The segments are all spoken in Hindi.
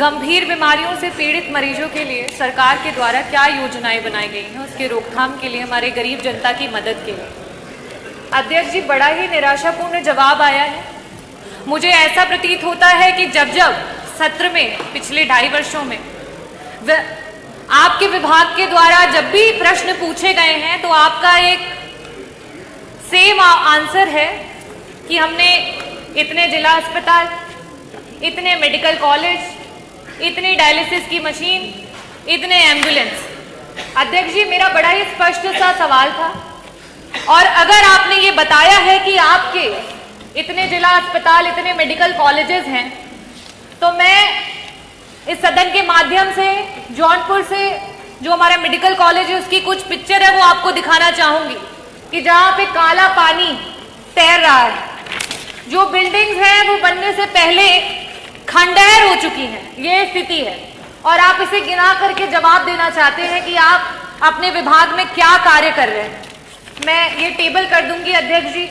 गंभीर बीमारियों से पीड़ित मरीजों के लिए सरकार के द्वारा क्या योजनाएं बनाई गई हैं, उसके रोकथाम के लिए, हमारे गरीब जनता की मदद के लिए। अध्यक्ष जी, बड़ा ही निराशापूर्ण जवाब आया है। मुझे ऐसा प्रतीत होता है कि जब जब सत्र में पिछले 2.5 वर्षों में आपके विभाग के द्वारा जब भी प्रश्न पूछे गए हैं तो आपका एक सेम आंसर है कि हमने इतने जिला अस्पताल, इतने मेडिकल कॉलेज, इतनी डायलिसिस की मशीन, इतने एम्बुलेंस। अध्यक्ष जी, मेरा बड़ा ही स्पष्ट सा सवाल था, और अगर आपने ये बताया है कि आपके इतने जिला अस्पताल, इतने मेडिकल कॉलेजेस हैं, तो मैं इस सदन के माध्यम से जौनपुर से जो हमारा मेडिकल कॉलेज है उसकी कुछ पिक्चर है वो आपको दिखाना चाहूंगी कि जहां पे काला पानी तैर रहा है, जो बिल्डिंग्स हैं वो बनने से पहले खंडहर हो चुकी हैं, ये स्थिति है। और आप इसे गिना करके जवाब देना चाहते हैं कि आप अपने विभाग में क्या कार्य कर रहे हैं। मैं ये टेबल कर दूंगी अध्यक्ष जी,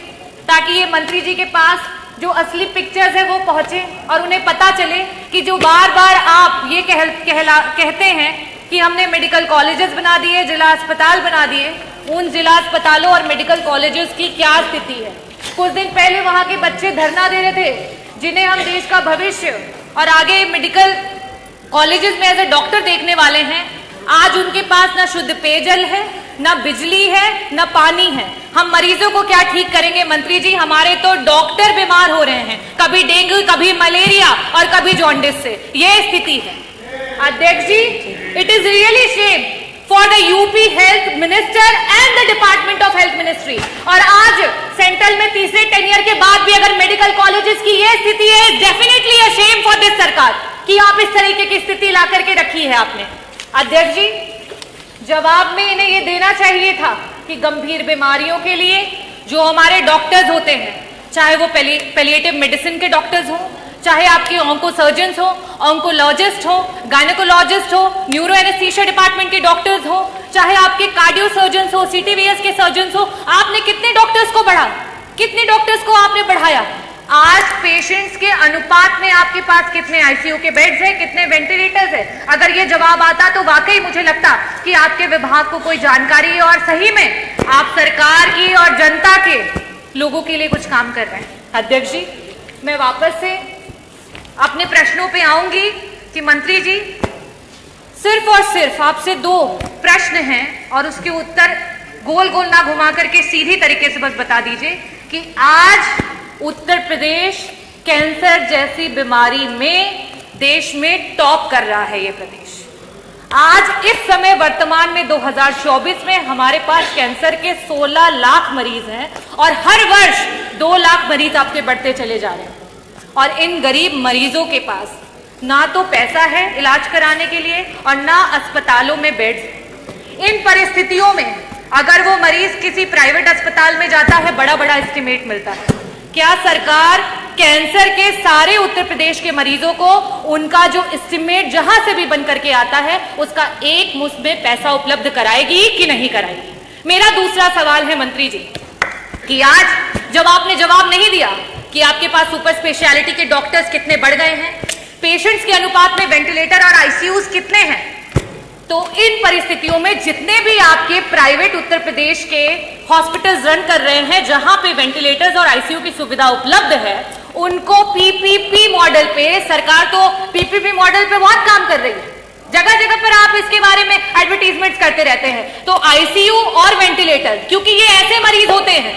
ताकि ये मंत्री जी के पास जो असली पिक्चर्स है वो पहुंचे और उन्हें पता चले कि जो बार बार आप ये कहते हैं कि हमने मेडिकल कॉलेजेस बना दिए, जिला अस्पताल बना दिए, उन जिला अस्पतालों और मेडिकल कॉलेजेस की क्या स्थिति है। कुछ दिन पहले वहां के बच्चे धरना दे रहे थे, जिन्हें हम देश का भविष्य और आगे मेडिकल कॉलेजेस में एज ए डॉक्टर देखने वाले हैं। आज उनके पास ना शुद्ध पेयजल है, ना बिजली है, ना पानी है। हम मरीजों को क्या ठीक करेंगे मंत्री जी? हमारे तो डॉक्टर बीमार हो रहे हैं, कभी डेंगू, कभी मलेरिया और कभी जॉन्डिस से। ये स्थिति है अध्यक्ष जी। It is really shame for the UP health minister and the department of health ministry. और आज सेंट्रल में तीसरे टेन्योर के बाद भी अगर मेडिकल कॉलेजेस की ये स्थिति है, definitely a shame for this सरकार कि आप इस तरीके की स्थिति ला करके रखी है आपने। अध्यक्ष जी, जवाब में इन्हें ये देना चाहिए था कि गंभीर बीमारियों के लिए जो हमारे डॉक्टर्स होते हैं, चाहे वो पैलिएटिव मेडिसिन के डॉक्टर्स हों, चाहे आपके ऑन्को सर्जन्स हो, ऑन्कोलॉजिस्ट हो, गायनेकोलॉजिस्ट हो, न्यूरो एनेस्थीसिया डिपार्टमेंट के डॉक्टर्स हो, चाहे आपके कार्डियो सर्जन्स हो, सीटीवीएस के सर्जन्स हो, आपने कितने डॉक्टर्स को बढ़ा, कितने डॉक्टर्स को आपने बढ़ाया? आज पेशेंट्स के अनुपात में आपके पास कितने आईसीयू के बेड्स हैं, कितने वेंटिलेटर्स हैं? अगर ये जवाब आता तो वाकई मुझे लगता कि आपके विभाग को कोई जानकारी है और सही में आप सरकार की और जनता के लोगों के लिए कुछ काम कर रहे हैं। अध्यक्ष जी, मैं वापस से अपने प्रश्नों पे आऊंगी कि मंत्री जी, सिर्फ और सिर्फ आपसे 2 प्रश्न हैं और उसके उत्तर गोल गोल ना घुमा करके सीधी तरीके से बस बता दीजिए कि आज उत्तर प्रदेश कैंसर जैसी बीमारी में देश में टॉप कर रहा है। ये प्रदेश आज इस समय वर्तमान में 2024 में हमारे पास कैंसर के 16 लाख मरीज हैं और हर वर्ष 2 लाख मरीज आपके बढ़ते चले जा रहे हैं। और इन गरीब मरीजों के पास ना तो पैसा है इलाज कराने के लिए और ना अस्पतालों में बेड्स। इन परिस्थितियों में अगर वो मरीज किसी प्राइवेट अस्पताल में जाता है, बड़ा बड़ा एस्टिमेट मिलता है। क्या सरकार कैंसर के सारे उत्तर प्रदेश के मरीजों को उनका जो एस्टिमेट जहां से भी बन करके आता है उसका एक मुश्त में पैसा उपलब्ध कराएगी कि नहीं कराएगी? मेरा दूसरा सवाल है मंत्री जी कि आज जब आपने जवाब नहीं दिया कि आपके पास सुपर स्पेशलिटी के डॉक्टर्स कितने बढ़ गए हैं, पेशेंट्स के अनुपात में वेंटिलेटर और आईसीयूज कितने हैं, तो इन परिस्थितियों में जितने भी आपके प्राइवेट उत्तर प्रदेश के हॉस्पिटल्स रन कर रहे हैं जहां पे वेंटिलेटर्स और आईसीयू की सुविधा उपलब्ध है, उनको पीपीपी मॉडल पे, सरकार तो पीपीपी मॉडल पे बहुत काम कर रही है, जगह जगह पर आप इसके बारे में एडवर्टीजमेंट्स करते रहते हैं। तो आईसीयू और वेंटिलेटर, क्योंकि ये ऐसे मरीज होते हैं,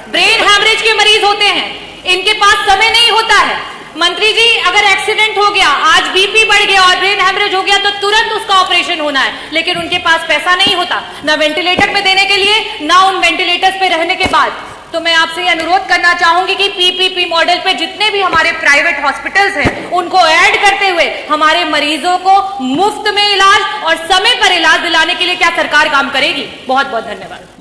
ब्रेन हैमरेज के मरीज होते हैं, इनके पास समय नहीं होता है। मंत्री जी, अगर एक्सीडेंट हो गया, आज बीपी बढ़ गया और ब्रेन हैमरेज हो गया तो तुरंत उसका ऑपरेशन होना है, लेकिन उनके पास पैसा नहीं होता ना वेंटिलेटर में देने के लिए, ना उन वेंटिलेटर्स पे रहने के बाद। तो मैं आपसे ये अनुरोध करना चाहूंगी कि पीपीपी मॉडल पे जितने भी हमारे प्राइवेट हॉस्पिटल्स हैं उनको ऐड करते हुए हमारे मरीजों को मुफ्त में इलाज और समय पर इलाज दिलाने के लिए क्या सरकार काम करेगी? बहुत बहुत धन्यवाद।